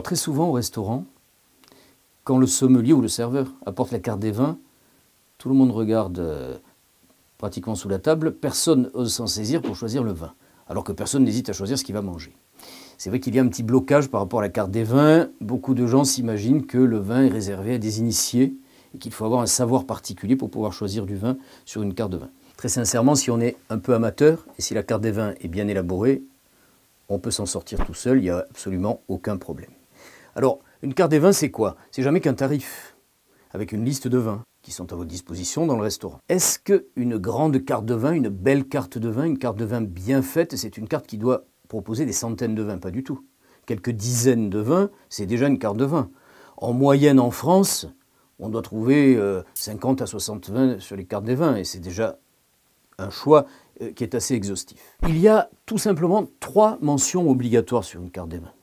Très souvent au restaurant, quand le sommelier ou le serveur apporte la carte des vins, tout le monde regarde pratiquement sous la table, personne n'ose s'en saisir pour choisir le vin, alors que personne n'hésite à choisir ce qu'il va manger. C'est vrai qu'il y a un petit blocage par rapport à la carte des vins. Beaucoup de gens s'imaginent que le vin est réservé à des initiés et qu'il faut avoir un savoir particulier pour pouvoir choisir du vin sur une carte de vin. Très sincèrement, si on est un peu amateur et si la carte des vins est bien élaborée, on peut s'en sortir tout seul, il n'y a absolument aucun problème. Alors, une carte des vins, c'est quoi? C'est jamais qu'un tarif, avec une liste de vins qui sont à votre disposition dans le restaurant. Est-ce qu'une grande carte de vin, une belle carte de vin, une carte de vin bien faite, c'est une carte qui doit proposer des centaines de vins? Pas du tout. Quelques dizaines de vins, c'est déjà une carte de vin. En moyenne en France, on doit trouver 50 à 60 vins sur les cartes des vins, et c'est déjà un choix qui est assez exhaustif. Il y a tout simplement 3 mentions obligatoires sur une carte des vins.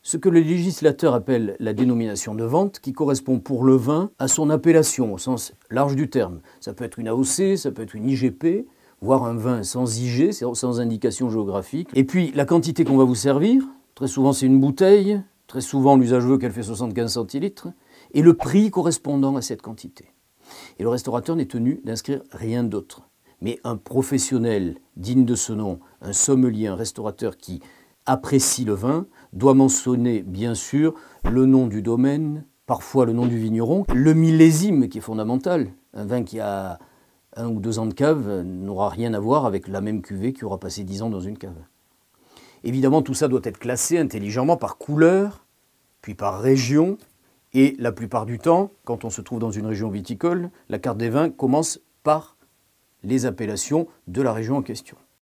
Ce que le législateur appelle la dénomination de vente, qui correspond pour le vin à son appellation, au sens large du terme. Ça peut être une AOC, ça peut être une IGP, voire un vin sans IG, sans indication géographique. Et puis la quantité qu'on va vous servir, très souvent c'est une bouteille, très souvent l'usage veut qu'elle fait 75 centilitres, et le prix correspondant à cette quantité. Et le restaurateur n'est tenu d'inscrire rien d'autre. Mais un professionnel digne de ce nom, un sommelier, un restaurateur qui apprécie le vin, doit mentionner bien sûr le nom du domaine, parfois le nom du vigneron, le millésime qui est fondamental. Un vin qui a 1 ou 2 ans de cave n'aura rien à voir avec la même cuvée qui aura passé 10 ans dans une cave. Évidemment, tout ça doit être classé intelligemment par couleur, puis par région, et la plupart du temps, quand on se trouve dans une région viticole, la carte des vins commence par les appellations de la région en question.